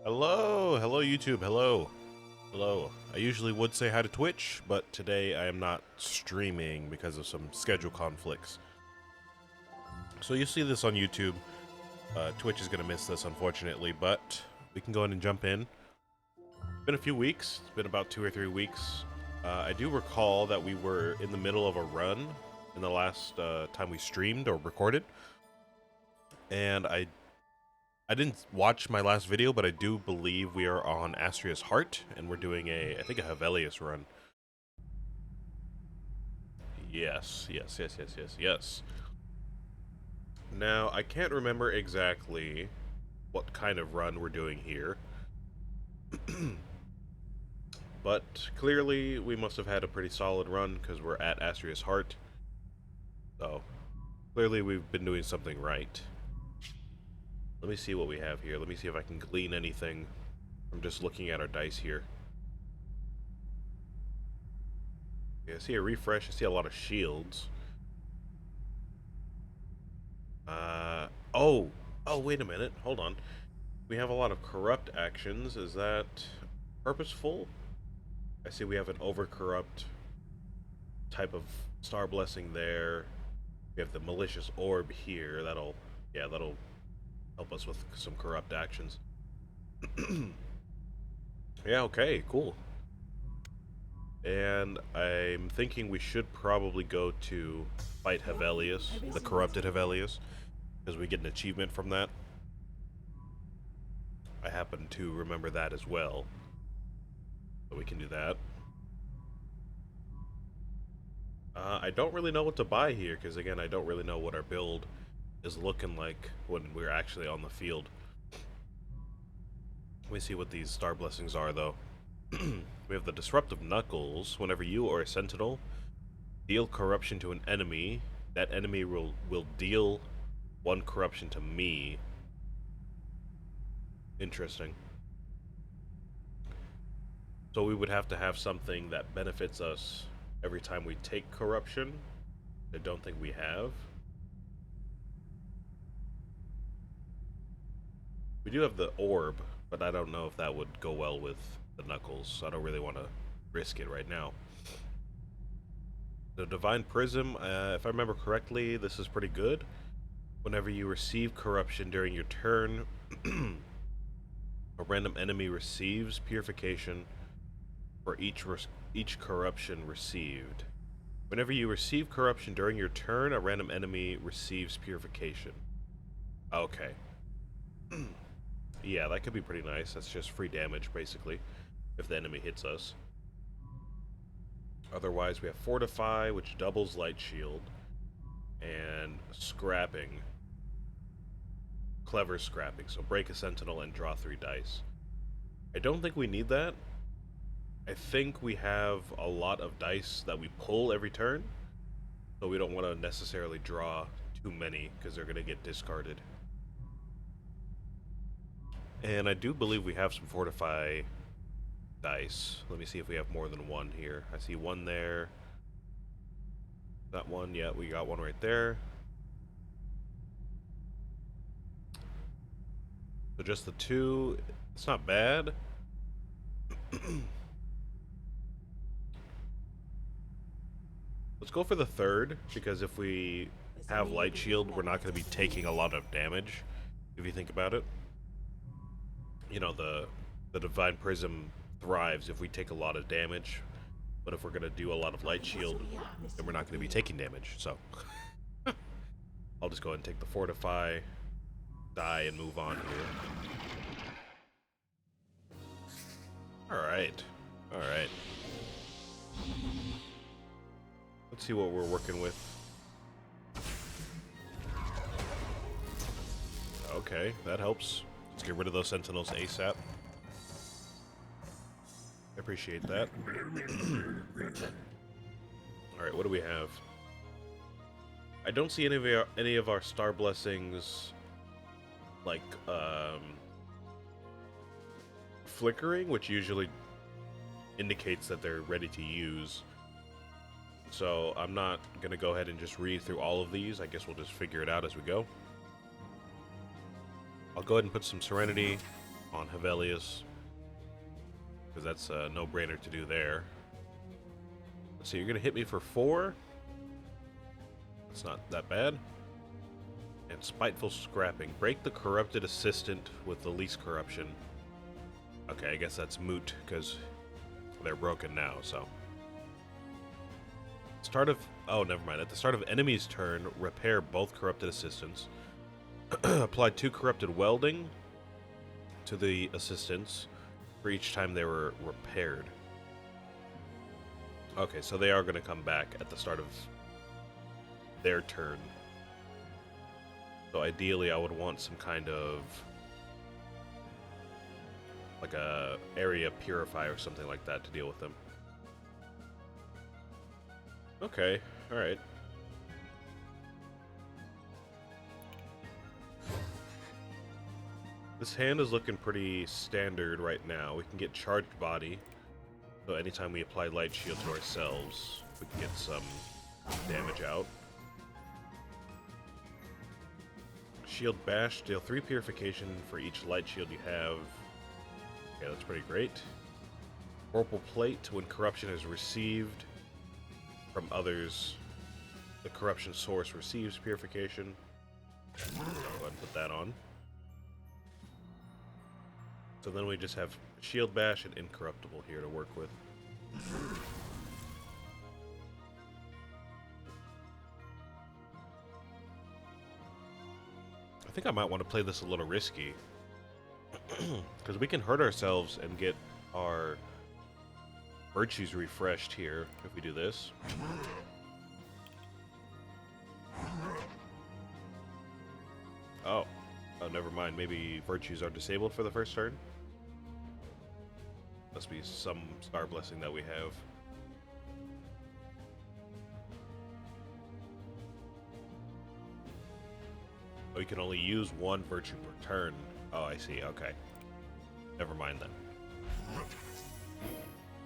Hello YouTube, hello. I usually would say hi to Twitch, but today I am not streaming because of some schedule conflicts. So you see this on YouTube. Twitch is going to miss this, unfortunately, but we can go ahead and jump in. It's been a few weeks. It's been about 2 or 3 weeks. I do recall that we were in the middle of a run in the last time we streamed or recorded. And I didn't watch my last video, but I do believe we are on Astrea's Heart, and we're doing I think a Hevelius run. Yes. Now, I can't remember exactly what kind of run we're doing here. But clearly, we must have had a pretty solid run, because we're at Astrea's Heart. So, clearly we've been doing something right. Let me see what we have here. Let me see if I can glean anything from just looking at our dice here. Yeah, I see a refresh. I see a lot of shields. Oh, wait a minute. Hold on. We have a lot of corrupt actions. Is that purposeful? I see we have an over-corrupt type of star blessing there. We have the malicious orb here. That'll help us with some corrupt actions. Yeah, okay, cool. And I'm thinking we should probably go to fight Hevelius, the corrupted Hevelius, because we get an achievement from that. I happen to remember that as well, so we can do that. I don't really know what to buy here, because again, I don't really know what our build is looking like when we're actually on the field. Let me see what these star blessings are, though. We have the Disruptive Knuckles. Whenever you or a Sentinel deal corruption to an enemy, that enemy will deal 1 corruption to me. Interesting. So we would have to have something that benefits us every time we take corruption. I don't think we have. We do have the orb, but I don't know if that would go well with the Knuckles, so I don't really want to risk it right now. The Divine Prism, if I remember correctly, this is pretty good. Whenever you receive corruption during your turn, a random enemy receives purification for each corruption received. Whenever you receive corruption during your turn, a random enemy receives purification. Okay. Yeah, that could be pretty nice. That's just free damage, basically, if the enemy hits us. Otherwise, we have Fortify, which doubles Light Shield, and Scrapping. Clever Scrapping, so break a Sentinel and draw 3 dice. I don't think we need that. I think we have a lot of dice that we pull every turn, so we don't want to necessarily draw too many, because they're going to get discarded. And I do believe we have some Fortify dice. Let me see if we have more than 1 here. I see 1 there. That one, yeah, we got 1 right there. So just the 2, it's not bad. Let's go for the 3rd, because if we have Light Shield, we're not going to be taking a lot of damage, if you think about it. You know, the Divine Prism thrives if we take a lot of damage, but if we're going to do a lot of Light Shield, then we're not going to be taking damage, so I'll just go ahead and take the Fortify, die, and move on here. Alright. Let's see what we're working with. Okay, that helps. Let's get rid of those Sentinels ASAP. I appreciate that. Alright, what do we have? I don't see any of our star blessings like flickering, which usually indicates that they're ready to use. So I'm not gonna go ahead and just read through all of these. I guess we'll just figure it out as we go. I'll go ahead and put some Serenity on Hevelius, because that's a no-brainer to do there. So you're gonna hit me for 4. That's not that bad. And Spiteful Scrapping. Break the corrupted assistant with the least corruption. Okay, I guess that's moot, because they're broken now, so. Start of... Oh, never mind. At the start of enemy's turn, repair both corrupted assistants. Apply 2 corrupted welding to the assistants for each time they were repaired. Okay, so they are going to come back at the start of their turn. So ideally I would want some kind of like a area purifier or something like that to deal with them. Okay, alright. This hand is looking pretty standard right now. We can get charged body. So anytime we apply light shield to ourselves, we can get some damage out. Shield bash, deal 3 purification for each light shield you have. Okay, that's pretty great. Purple plate, when corruption is received from others, the corruption source receives purification. Go ahead and put that on. So then we just have shield bash and incorruptible here to work with. I think I might want to play this a little risky. Because we can hurt ourselves and get our virtues refreshed here if we do this. Oh. Oh, never mind. Maybe virtues are disabled for the first turn? Must be some star blessing that we have. Oh, you can only use 1 virtue per turn. Oh, I see. Okay. Never mind then. We're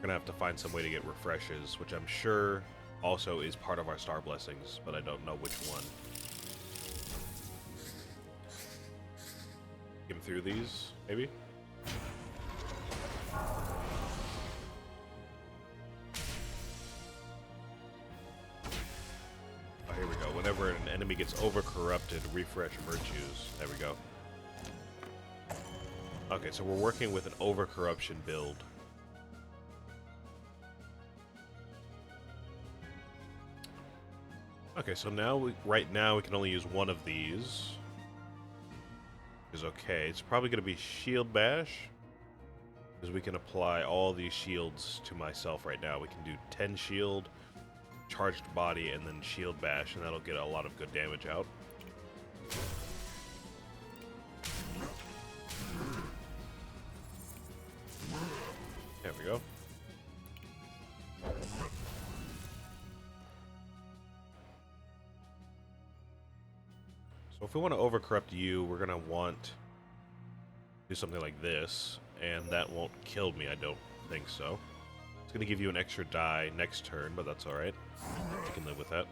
gonna have to find some way to get refreshes, which I'm sure also is part of our star blessings, but I don't know which one. Get him through these, maybe? Oh, here we go. Whenever an enemy gets over-corrupted, refresh virtues. There we go. Okay, so we're working with an over-corruption build. Okay, so now right now we can only use 1 of these. Is okay. It's probably going to be shield bash, because we can apply all these shields to myself right now. We can do 10 shield, charged body, and then shield bash, and that'll get a lot of good damage out. There we go. So if we want to overcorrupt you, we're going to want to do something like this, and that won't kill me, I don't think so. It's going to give you an extra die next turn, but that's alright. You can live with that.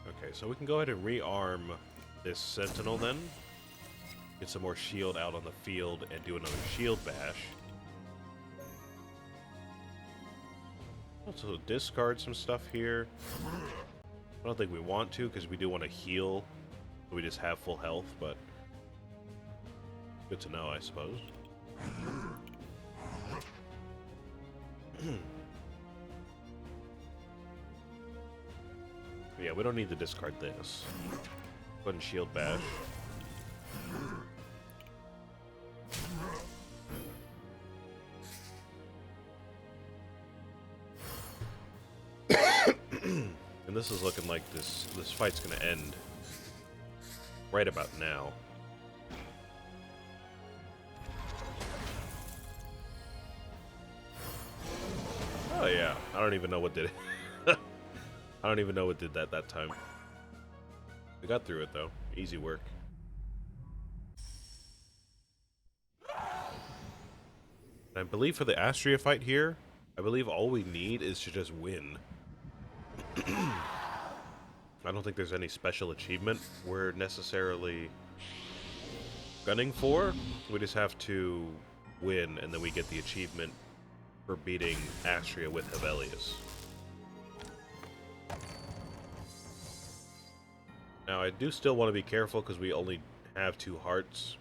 Okay, so we can go ahead and rearm this Sentinel then. Get some more shield out on the field and do another shield bash. Also discard some stuff here. I don't think we want to, because we do want to heal. So we just have full health, but good to know, I suppose. Yeah, we don't need to discard this. Go ahead and shield bash. And this is looking like this fight's gonna end right about now. Oh yeah, I don't even know what did it. I don't even know what did that time. We got through it though. Easy work. And I believe for the Astrea fight here, I believe all we need is to just win. I don't think there's any special achievement we're necessarily gunning for. We just have to win, and then we get the achievement for beating Astrea with Hevelius. Now, I do still want to be careful because we only have 2 hearts,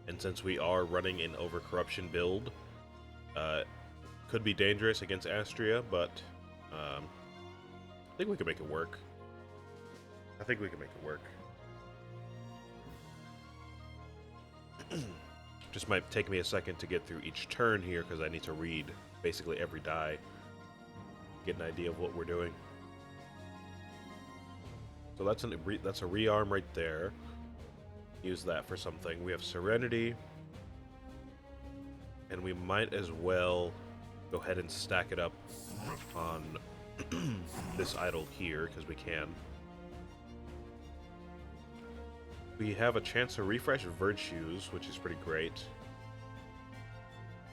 and since we are running an overcorruption build, could be dangerous against Astrea, but I think we can make it work. I think we can make it work. Just might take me a second to get through each turn here because I need to read basically every die, get an idea of what we're doing. So that's a rearm right there. Use that for something. We have Serenity, and we might as well go ahead and stack it up on this idol here because we can. We have a chance to refresh Virtues, which is pretty great.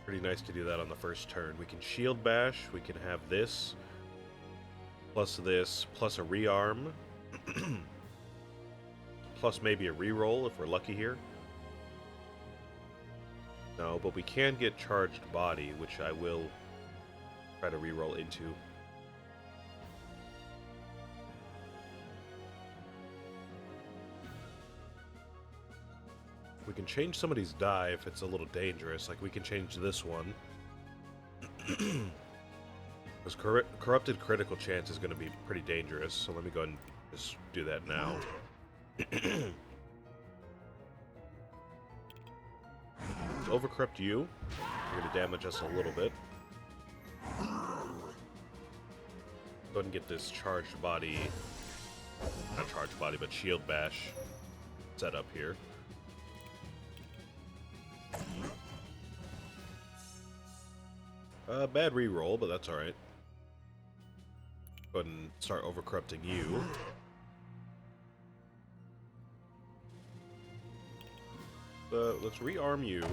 Pretty nice to do that on the first turn. We can Shield Bash, we can have this, plus a rearm, plus maybe a reroll if we're lucky here. No, but we can get Charged Body, which I will try to reroll into. We can change somebody's die if it's a little dangerous, like we can change this one. Because Corrupted Critical Chance is going to be pretty dangerous, so let me go ahead and just do that now. Overcorrupt you. You're going to damage us a little bit. Go ahead and get this Charged Body, not Charged Body, but Shield Bash set up here. Bad reroll, but that's alright. Go ahead and start overcorrupting you. Let's rearm you.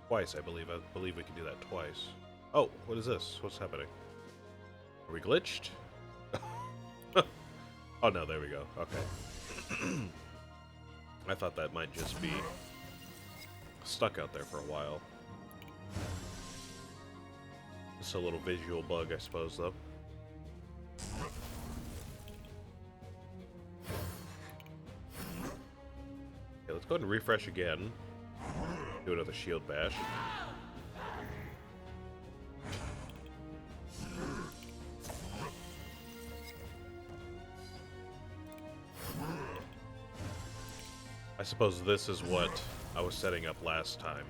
Twice, I believe. I believe we can do that twice. Oh, what is this? What's happening? Are we glitched? Oh no, there we go. Okay. I thought that might just be stuck out there for a while. Just a little visual bug, I suppose, though. Okay, let's go ahead and refresh again. Do another Shield Bash. I suppose this is what I was setting up last time.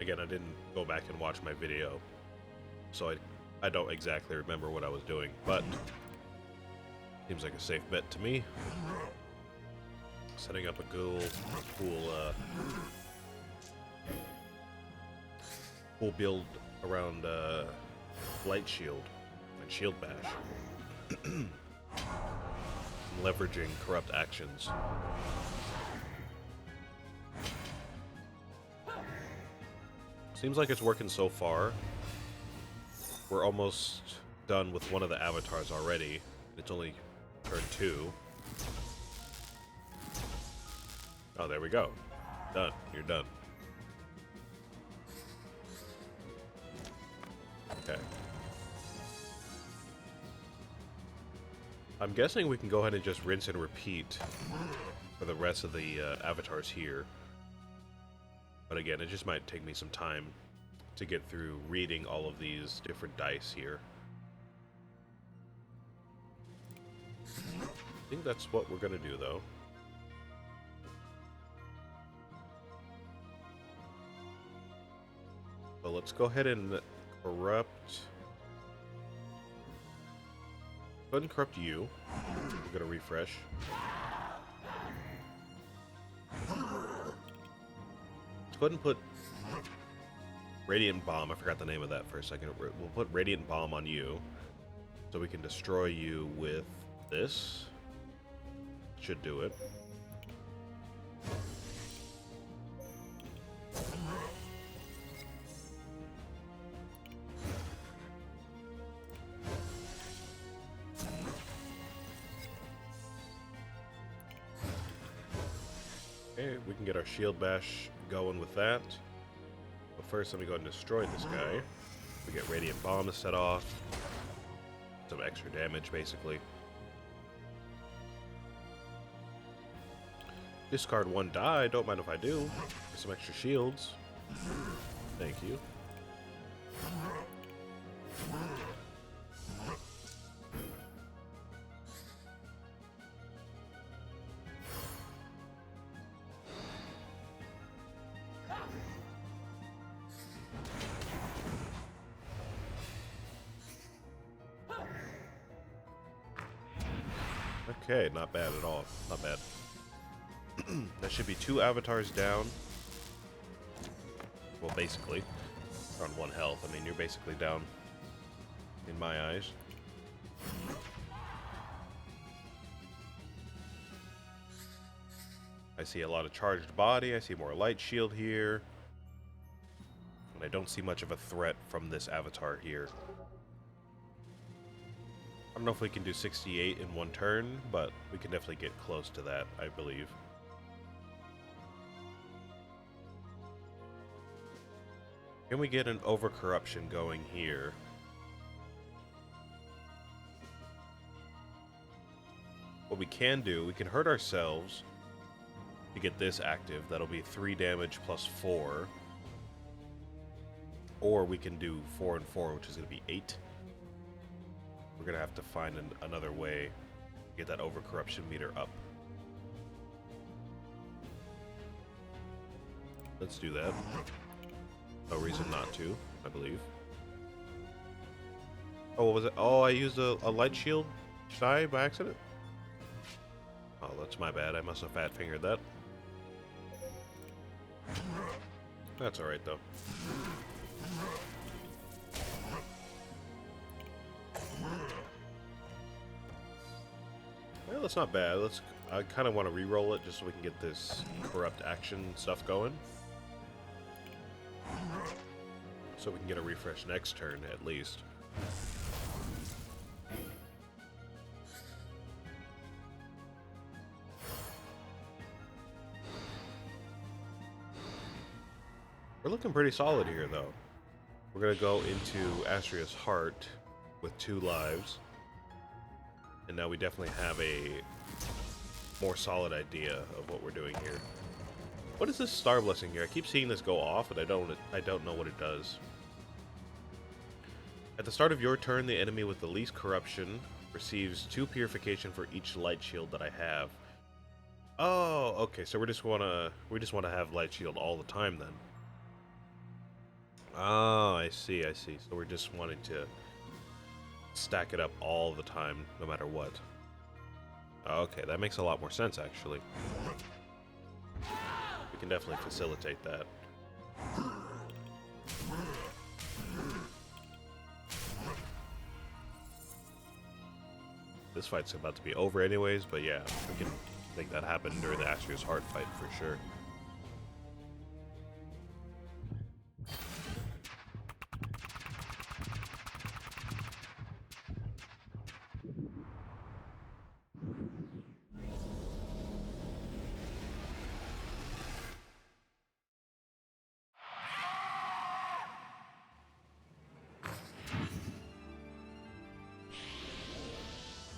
Again, I didn't go back and watch my video, so I don't exactly remember what I was doing, but seems like a safe bet to me. Setting up a cool build around Light Shield and Shield Bash. Leveraging corrupt actions. Seems like it's working so far. We're almost done with one of the avatars already. It's only turn 2. Oh, there we go. Done. You're done. Okay. I'm guessing we can go ahead and just rinse and repeat for the rest of the avatars here. But again, it just might take me some time to get through reading all of these different dice here. I think that's what we're gonna do, though. So let's go ahead and corrupt. Go ahead and corrupt you. We're gonna refresh. Let's go ahead and put Radiant Bomb. I forgot the name of that for a second. We'll put Radiant Bomb on you, so we can destroy you with this. Should do it. we can get our shield bash going with that. But first, let me go ahead and destroy this guy. We get radiant bomb to set off. Some extra damage, basically. Discard 1 die. Don't mind if I do. Get some extra shields. Thank you. Okay, not bad at all. Not bad. That should be 2 avatars down. Well, basically. You're on 1 health. I mean, you're basically down in my eyes. I see a lot of charged body. I see more light shield here. And I don't see much of a threat from this avatar here. I don't know if we can do 68 in 1 turn, but we can definitely get close to that, I believe. Can we get an overcorruption going here? What we can do, we can hurt ourselves to get this active. That'll be 3 damage plus 4. Or we can do 4 and 4, which is going to be 8. We're going to have to find another way to get that overcorruption meter up. Let's do that. No reason not to, I believe. Oh, what was it? Oh, I used a light shield shy by accident? Oh, that's my bad. I must have fat-fingered that. That's alright, though. Well, that's not bad. I kind of want to re-roll it just so we can get this corrupt action stuff going. So we can get a refresh next turn, at least. We're looking pretty solid here, though. We're going to go into Astrea's heart with 2 lives. And now we definitely have a more solid idea of what we're doing here. What is this star blessing here? I keep seeing this go off, but I don't know what it does. At the start of your turn, the enemy with the least corruption receives 2 purification for each light shield that I have. Oh, okay. So we just wanna have light shield all the time then. Oh, I see. So we're just wanting to stack it up all the time, no matter what. Okay, that makes a lot more sense, actually. We can definitely facilitate that. This fight's about to be over anyways, but yeah, we can make that happen during the Astrea's Heart fight for sure.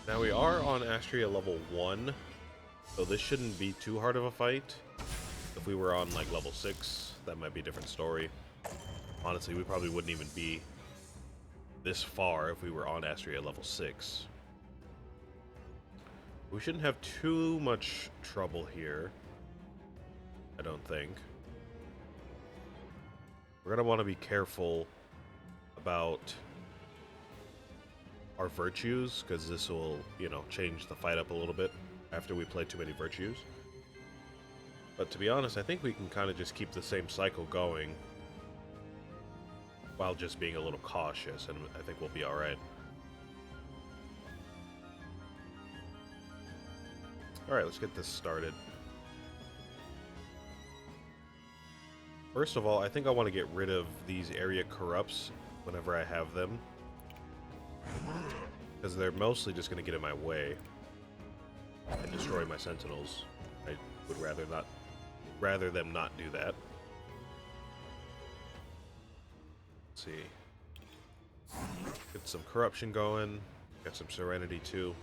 Now we are on Astrea level 1, so this shouldn't be too hard of a fight. If we were on like level 6, that might be a different story. Honestly, we probably wouldn't even be this far if we were on Astrea level 6. We shouldn't have too much trouble here, I don't think. We're going to want to be careful about our virtues, because this will, you know, change the fight up a little bit after we play too many virtues. But to be honest, I think we can kind of just keep the same cycle going while just being a little cautious, and I think we'll be alright. Alright, let's get this started. First of all, I think I want to get rid of these area corrupts whenever I have them, because they're mostly just going to get in my way and destroy my sentinels. I would rather not rather them not do that. Let's see. Get some corruption going. Got some serenity too.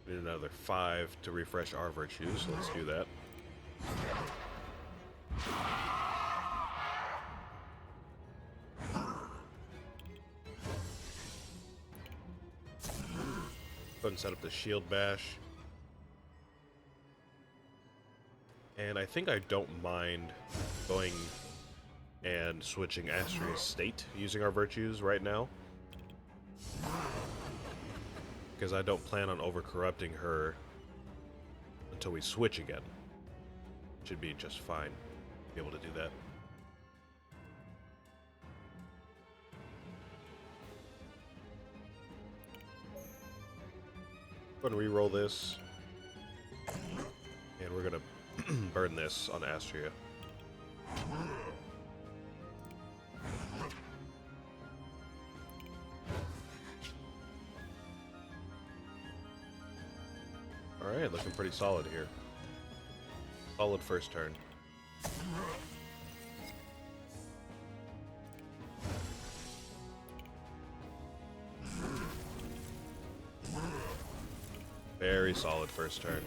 Need another 5 to refresh our virtues, so let's do that. Go ahead and set up the shield bash. And I think I don't mind going and switching Astrea's state using our virtues right now. Because I don't plan on over-corrupting her until we switch again. Should be just fine. Be able to do that. Go ahead and re-roll this. And we're gonna burn this on Astrea. Alright, looking pretty solid here. Solid first turn. Very solid first turn.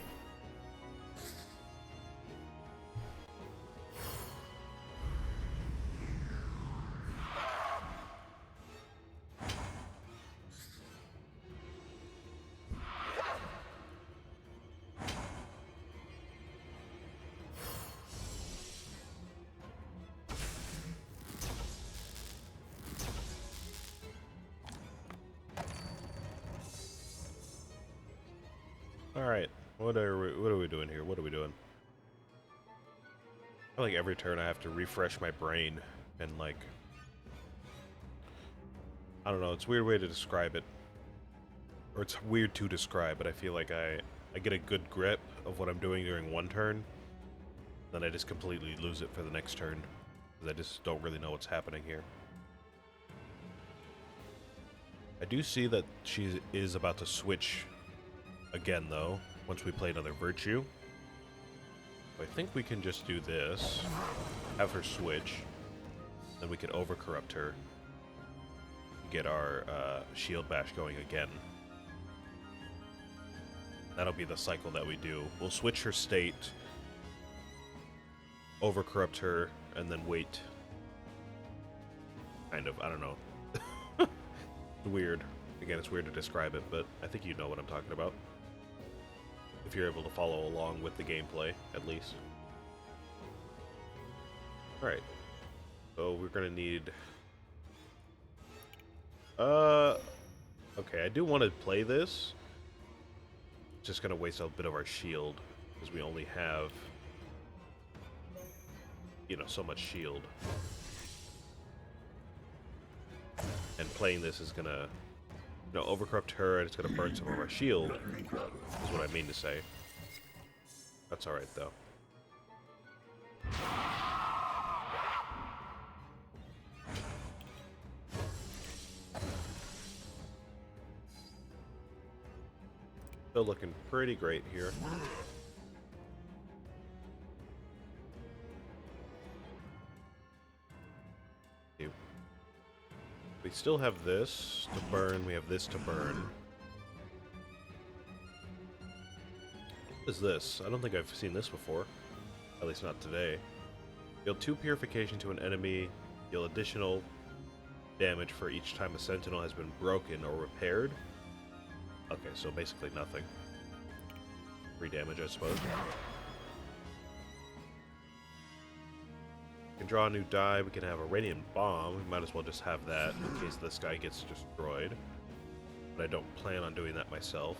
Alright, what are we doing here? What are we doing? I feel like every turn I have to refresh my brain and like... I don't know, it's a weird way to describe it. Or it's weird to describe, but I feel like I get a good grip of what I'm doing during one turn, then I just completely lose it for the next turn. Because I just don't really know what's happening here. I do see that she is about to switch again, though, once we play another virtue. I think we can just do this, have her switch, then we can over-corrupt her, get our shield bash going again. That'll be the cycle that we do. We'll switch her state, over-corrupt her, and then wait. Kind of, I don't know. It's weird. Again, it's weird to describe it, but I think you know what I'm talking about. If you're able to follow along with the gameplay, at least. Alright. So we're gonna need... Okay, I do want to play this. Just gonna waste a bit of our shield, because we only have... you know, so much shield. And playing this is gonna... you know, overcorrupt her, and it's gonna burn some of our shield, is what I mean to say. That's alright, though. Still looking pretty great here. We still have this to burn, we have this to burn. What is this? I don't think I've seen this before. At least not today. Deal 2 purification to an enemy. Deal additional damage for each time a sentinel has been broken or repaired. Okay, so basically nothing. 3 damage, I suppose. We can draw a new die. We can have a radiant bomb. We might as well just have that in case this guy gets destroyed. But I don't plan on doing that myself.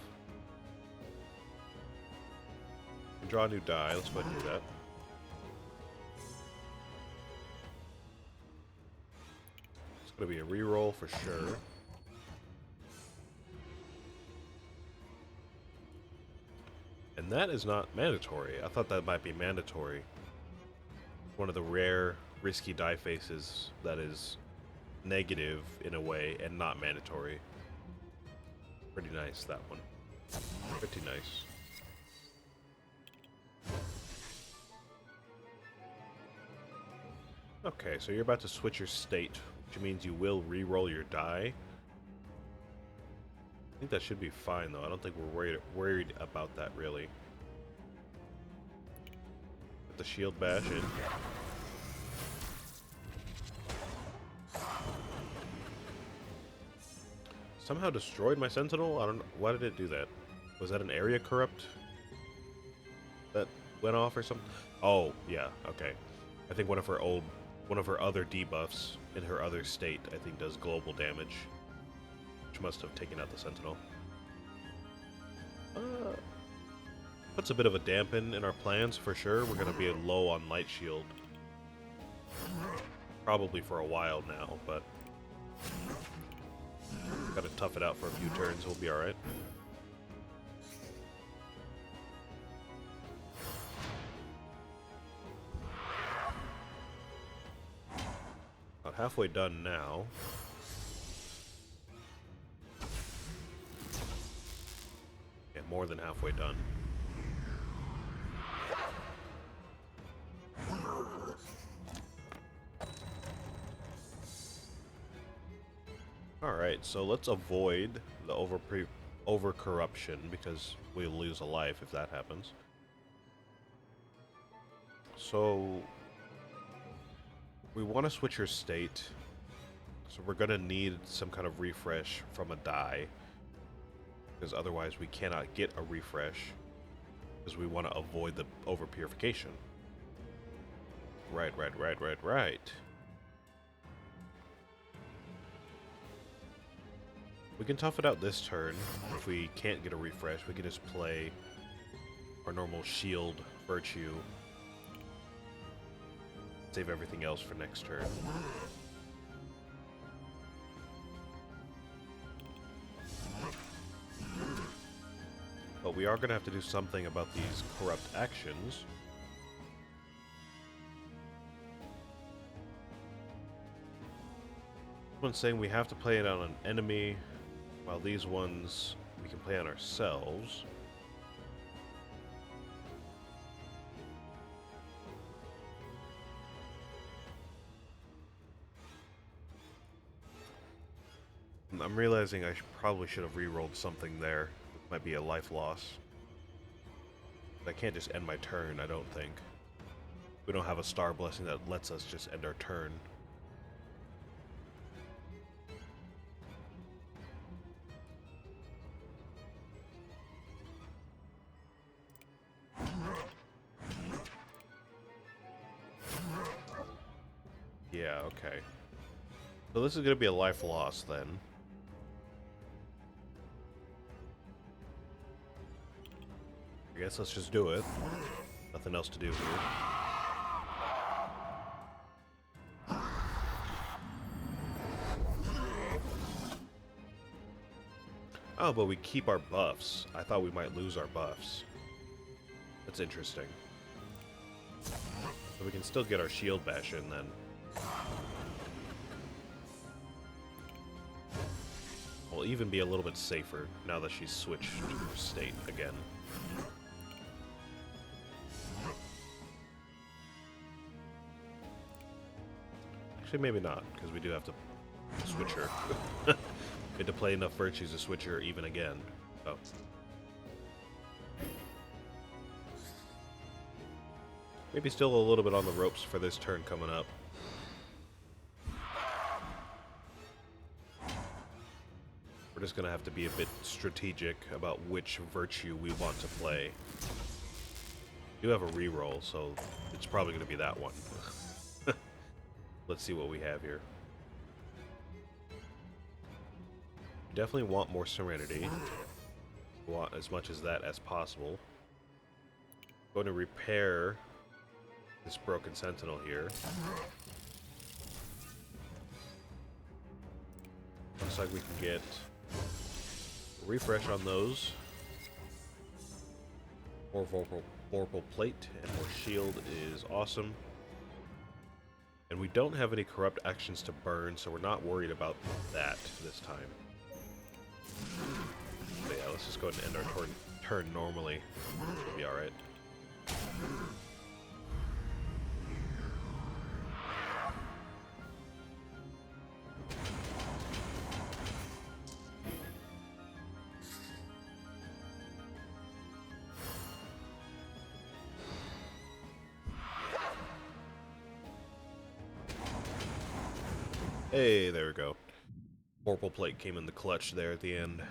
We can draw a new die. Let's go ahead and do that. It's going to be a reroll for sure. And that is not mandatory. I thought that might be mandatory. One of the rare risky die faces that is negative in a way and not mandatory. Pretty nice, that one. Pretty nice. Okay, so you're about to switch your state, which means you will re-roll your die. I think that should be fine, though. I don't think we're worried about that, really. Put the shield bash in. Somehow destroyed my sentinel? I don't know. Why did it do that? Was that an area corrupt that went off or something? Oh, yeah, okay. I think one of her other debuffs in her other state, I think, does global damage. Which must have taken out the sentinel. Puts a bit of a dampen in our plans, for sure. We're going to be low on light shield. Probably for a while now, but... Gotta tough it out for a few turns, we'll be alright. About halfway done now. Yeah, more than halfway done. Alright, so let's avoid the over corruption because we'll lose a life if that happens. So we want to switch her state, so we're gonna need some kind of refresh from a die, because otherwise we cannot get a refresh, because we want to avoid the over purification. Right. We can tough it out this turn. If we can't get a refresh, we can just play our normal shield virtue. Save everything else for next turn. But we are going to have to do something about these corrupt actions. One's saying we have to play it on an enemy, while these ones we can play on ourselves. I'm realizing I probably should have re-rolled something there. It might be a life loss. But I can't just end my turn, I don't think. We don't have a star blessing that lets us just end our turn. Yeah, okay. So this is going to be a life loss then. I guess let's just do it. Nothing else to do here. Oh, but we keep our buffs. I thought we might lose our buffs. That's interesting. So we can still get our shield bash in then. We'll even be a little bit safer now that she's switched her state again. Actually, maybe not, because we do have to switch her. We had to play enough virtues to switch her even again. Oh. Maybe still a little bit on the ropes for this turn coming up. We're just going to have to be a bit strategic about which virtue we want to play. We do have a reroll, so it's probably going to be that one. Let's see what we have here. We definitely want more Serenity. We want as much as that as possible. Going to repair this broken sentinel here. Looks like we can get a refresh on those. More vorpal plate and more shield is awesome. And we don't have any corrupt actions to burn, so we're not worried about that this time. But yeah, let's just go ahead and end our turn normally. We'll be alright. Hey, there we go. Purple plate came in the clutch there at the end.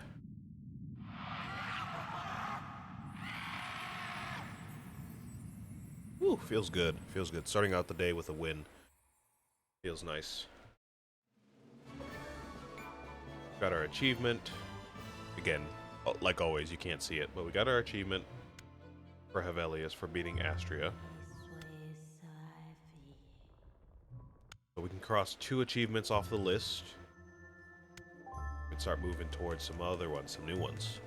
Woo, feels good. Feels good. Starting out the day with a win. Feels nice. Got our achievement. Again, like always, you can't see it, but we got our achievement for Hevelius for beating Astrea. So we can cross 2 achievements off the list. We can start moving towards some other ones, some new ones.